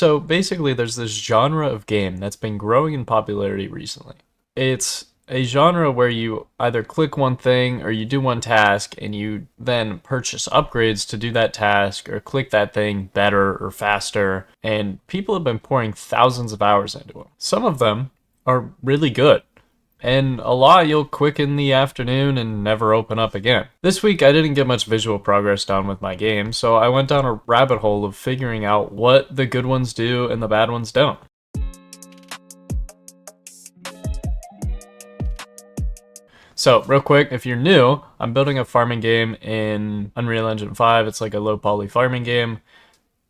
So basically, there's this genre of game that's been growing in popularity recently. It's a genre where you either click one thing or you do one task and you then purchase upgrades to do that task or click that thing better or faster. And people have been pouring thousands of hours into them. Some of them are really good, and a lot you'll quick in the afternoon and never open up again. This week I didn't get much visual progress done with my game, so I went down a rabbit hole of figuring out what the good ones do and the bad ones don't. So, real quick, if you're new, I'm building a farming game in Unreal Engine 5. It's like a low poly farming game.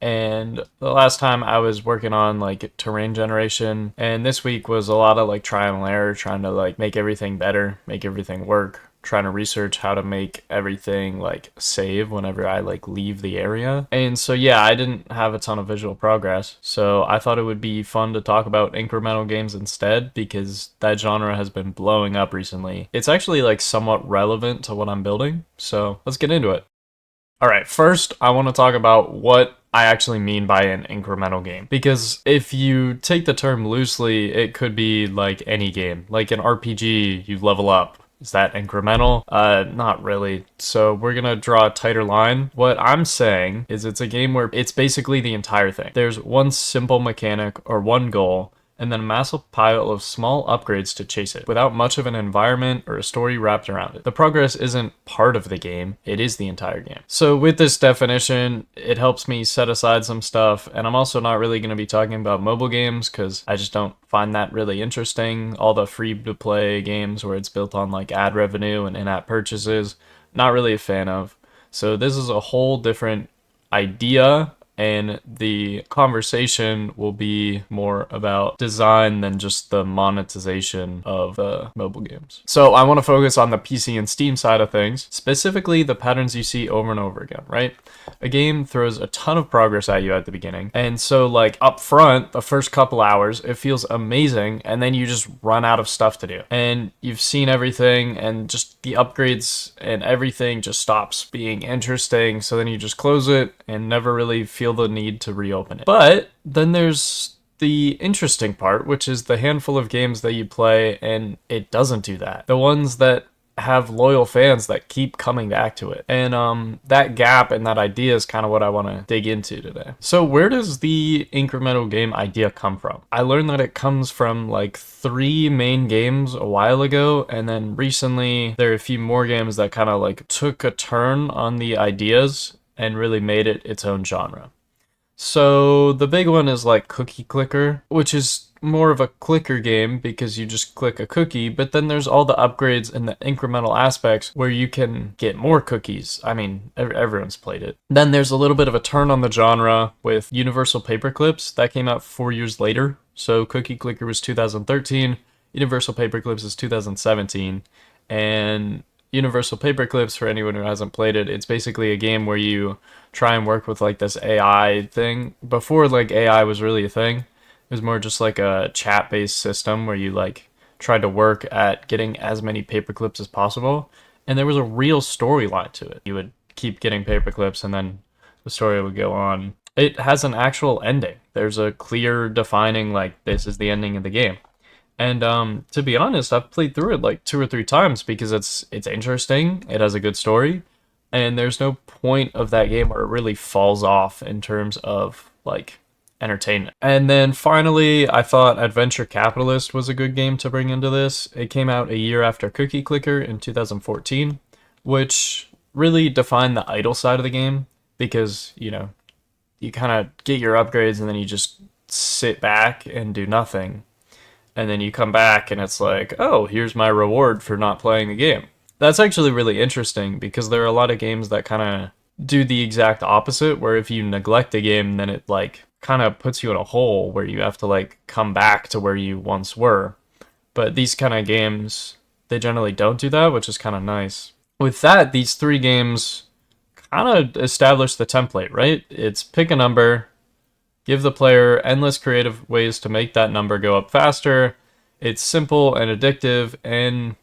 And the last time I was working on like terrain generation, and this week was a lot of like trial and error, trying to like make everything better, make everything work, trying to research how to make everything like save whenever I like leave the area. And so yeah, I didn't have a ton of visual progress, so I thought it would be fun to talk about incremental games instead, because that genre has been blowing up recently. It's actually like somewhat relevant to what I'm building, so let's get into it. All right, first I want to talk about what I actually mean by an incremental game. Because if you take the term loosely, it could be like any game. Like an RPG, you level up. Is that incremental? Not really. So we're gonna draw a tighter line. What I'm saying is it's a game where it's basically the entire thing. There's one simple mechanic or one goal, and then a massive pile of small upgrades to chase it, without much of an environment or a story wrapped around it. The progress isn't part of the game, it is the entire game. So with this definition, it helps me set aside some stuff, and I'm also not really going to be talking about mobile games, because I just don't find that really interesting. All the free-to-play games where it's built on like ad revenue and in-app purchases, not really a fan of. So this is a whole different idea, and the conversation will be more about design than just the monetization of mobile games. So I want to focus on the PC and Steam side of things, specifically the patterns you see over and over again, right? A game throws a ton of progress at you at the beginning, and so like up front, the first couple hours, it feels amazing, and then you just run out of stuff to do. And you've seen everything, and just the upgrades and everything just stops being interesting, so then you just close it and never really feel the need to reopen it. But then there's the interesting part, which is the handful of games that you play and it doesn't do that. The ones that have loyal fans that keep coming back to it. And that gap and that idea is kind of what I want to dig into today. So where does the incremental game idea come from? I learned that it comes from like 3 main games a while ago, and then recently there are a few more games that kind of like took a turn on the ideas and really made it its own genre. So the big one is like Cookie Clicker, which is more of a clicker game because you just click a cookie, but then there's all the upgrades and the incremental aspects where you can get more cookies. I mean, everyone's played it. Then there's a little bit of a turn on the genre with Universal Paperclips that came out 4 years later. So Cookie Clicker was 2013, Universal Paperclips is 2017, and Universal Paperclips, for anyone who hasn't played it, it's basically a game where you try and work with like this AI thing. Before like AI was really a thing, it was more just like a chat-based system where you like tried to work at getting as many paperclips as possible, and there was a real storyline to it. You would keep getting paperclips and then the story would go on. It has an actual ending. There's a clear defining like this is the ending of the game. And to be honest, I've played through it like 2 or 3 times because it's interesting, it has a good story, and there's no point of that game where it really falls off in terms of like entertainment. And then finally, I thought Adventure Capitalist was a good game to bring into this. It came out a year after Cookie Clicker in 2014, which really defined the idle side of the game because, you know, you kind of get your upgrades and then you just sit back and do nothing. And then you come back and it's like, oh, here's my reward for not playing the game. That's actually really interesting because there are a lot of games that kind of do the exact opposite, where if you neglect a game, then it like kind of puts you in a hole where you have to like come back to where you once were. But these kind of games, they generally don't do that, which is kind of nice. With that, these 3 games kind of establish the template, right? It's pick a number, give the player endless creative ways to make that number go up faster. It's simple and addictive, and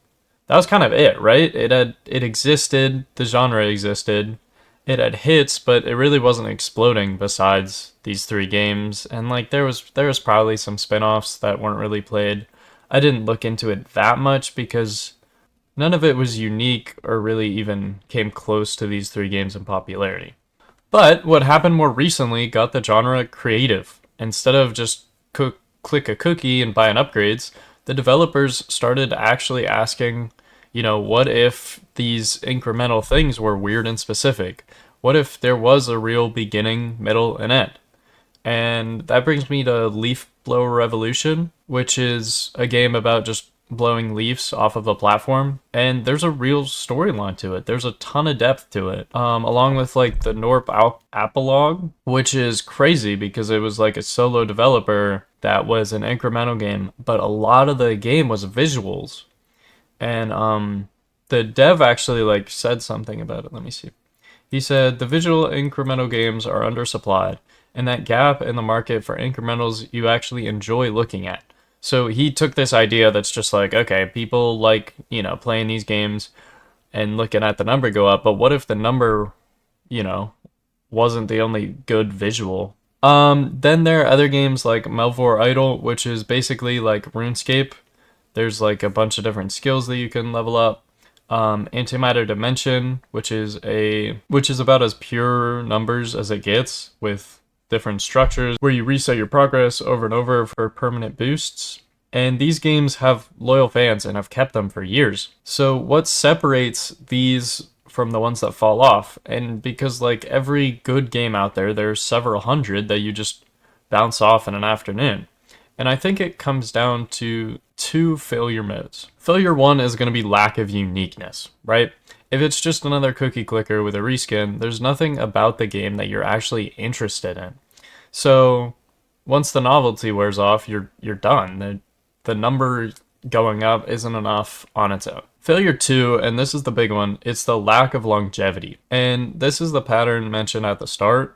that was kind of it, right? It existed, the genre existed, it had hits, but it really wasn't exploding besides these three games. And like there was probably some spin-offs that weren't really played. I didn't look into it that much because none of it was unique or really even came close to these three games in popularity. But what happened more recently got the genre creative. Instead of just click a cookie and buy an upgrades, the developers started actually asking, what if these incremental things were weird and specific? What if there was a real beginning, middle, and end? And that brings me to Leaf Blower Revolution, which is a game about just blowing leaves off of a platform. And there's a real storyline to it. There's a ton of depth to it. Along with like the Norp Apolog, which is crazy because it was like a solo developer that was an incremental game, but a lot of the game was visuals. And the dev actually like said something about it. Let me see. He said the visual incremental games are undersupplied, and that gap in the market for incrementals you actually enjoy looking at. So he took this idea that's just like, okay, people like, playing these games and looking at the number go up, but what if the number, you know, wasn't the only good visual? Then there are other games like Melvor Idol, which is basically like RuneScape. There's like a bunch of different skills that you can level up. Antimatter Dimension, which is about as pure numbers as it gets, with different structures where you reset your progress over and over for permanent boosts. And these games have loyal fans and have kept them for years. So what separates these from the ones that fall off? And because like every good game out there, there's several hundred that you just bounce off in an afternoon. And I think it comes down to two failure modes. Failure one is going to be lack of uniqueness, right? If it's just another cookie clicker with a reskin, there's nothing about the game that you're actually interested in. So once the novelty wears off, you're done. The number going up isn't enough on its own. Failure two, and this is the big one, it's the lack of longevity. And this is the pattern mentioned at the start.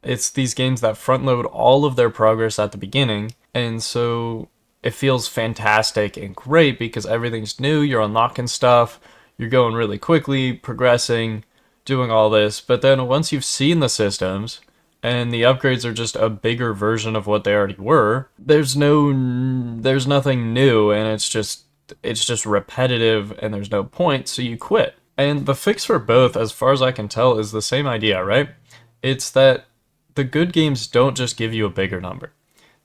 It's these games that front load all of their progress at the beginning, and so it feels fantastic and great because everything's new, you're unlocking stuff, you're going really quickly, progressing, doing all this. But then once you've seen the systems and the upgrades are just a bigger version of what they already were, there's nothing new, and it's just repetitive and there's no point, so you quit. And the fix for both, as far as I can tell, is the same idea, right? It's that the good games don't just give you a bigger number.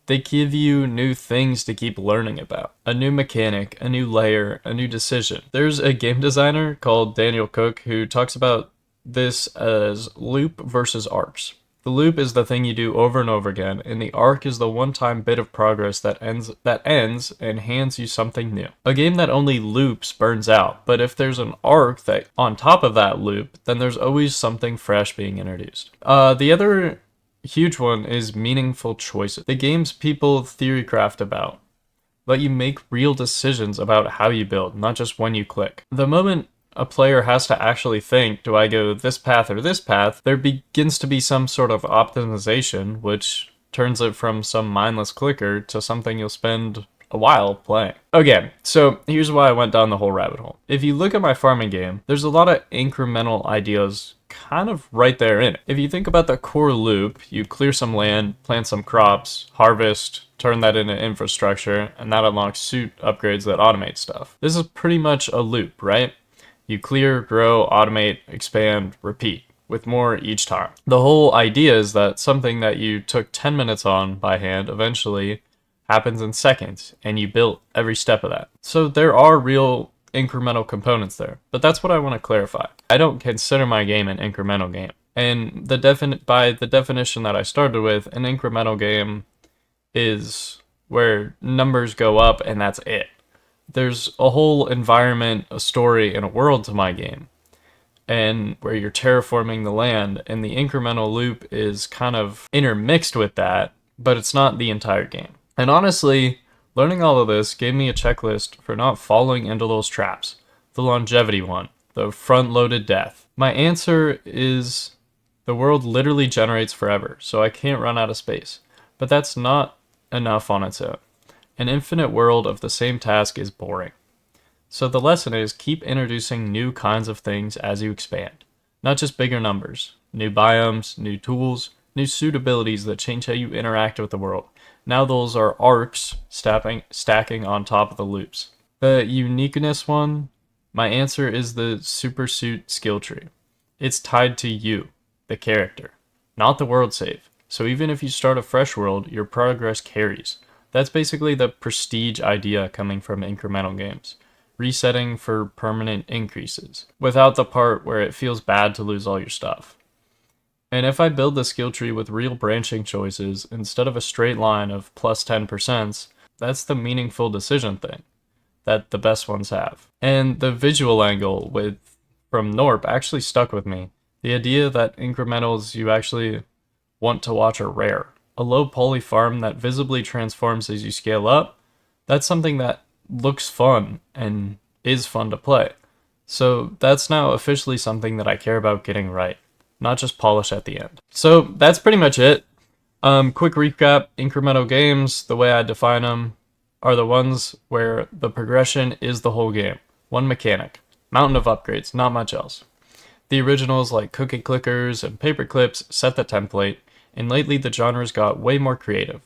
They give you new things to keep learning about. A new mechanic, a new layer, a new decision. There's a game designer called Daniel Cook who talks about this as loop versus arcs. The loop is the thing you do over and over again, and the arc is the one-time bit of progress that ends and hands you something new. A game that only loops burns out, but if there's an arc that on top of that loop, then there's always something fresh being introduced. The other huge one is meaningful choices. The games people theorycraft about let you make real decisions about how you build, not just when you click. The moment a player has to actually think, do I go this path or this path, there begins to be some sort of optimization, which turns it from some mindless clicker to something you'll spend a while playing. Okay, so here's why I went down the whole rabbit hole. If you look at my farming game, there's a lot of incremental ideas kind of right there in it. If you think about the core loop, you clear some land, plant some crops, harvest, turn that into infrastructure, and that unlocks suit upgrades that automate stuff. This is pretty much a loop, right? You clear, grow, automate, expand, repeat, with more each time. The whole idea is that something that you took 10 minutes on by hand eventually happens in seconds, and you built every step of that. So there are real incremental components there, but that's what I want to clarify. I don't consider my game an incremental game. And by the definition that I started with, an incremental game is where numbers go up and that's it. There's a whole environment, a story, and a world to my game, and where you're terraforming the land, and the incremental loop is kind of intermixed with that, but it's not the entire game. And honestly, learning all of this gave me a checklist for not falling into those traps. The longevity one, the front-loaded death. My answer is the world literally generates forever, so I can't run out of space. But that's not enough on its own. An infinite world of the same task is boring. So the lesson is keep introducing new kinds of things as you expand. Not just bigger numbers, new biomes, new tools, new suit abilities that change how you interact with the world. Now those are arcs stacking on top of the loops. The uniqueness one, my answer is the super suit skill tree. It's tied to you, the character, not the world save. So even if you start a fresh world, your progress carries. That's basically the prestige idea coming from incremental games. Resetting for permanent increases, without the part where it feels bad to lose all your stuff. And if I build the skill tree with real branching choices instead of a straight line of plus 10%, that's the meaningful decision thing that the best ones have. And the visual angle from Norp actually stuck with me. The idea that incrementals you actually want to watch are rare. A low poly farm that visibly transforms as you scale up, that's something that looks fun and is fun to play. So that's now officially something that I care about getting right, not just polish at the end. So that's pretty much it. Quick recap, incremental games, the way I define them, are the ones where the progression is the whole game. One mechanic. Mountain of upgrades, not much else. The originals like cookie clickers and paper clips set the template, and lately the genres got way more creative.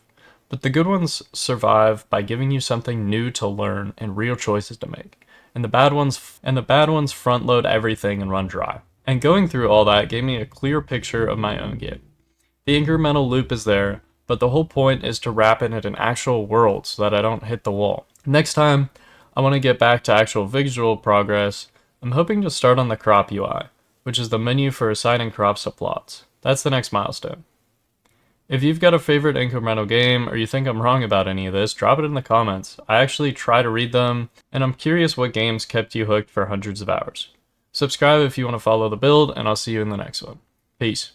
But the good ones survive by giving you something new to learn and real choices to make. And the bad ones front load everything and run dry. And going through all that gave me a clear picture of my own game. The incremental loop is there, but the whole point is to wrap it in an actual world so that I don't hit the wall. Next time, I want to get back to actual visual progress. I'm hoping to start on the crop UI, which is the menu for assigning crops to plots. That's the next milestone. If you've got a favorite incremental game, or you think I'm wrong about any of this, drop it in the comments. I actually try to read them, and I'm curious what games kept you hooked for hundreds of hours. Subscribe if you want to follow the build, and I'll see you in the next one. Peace.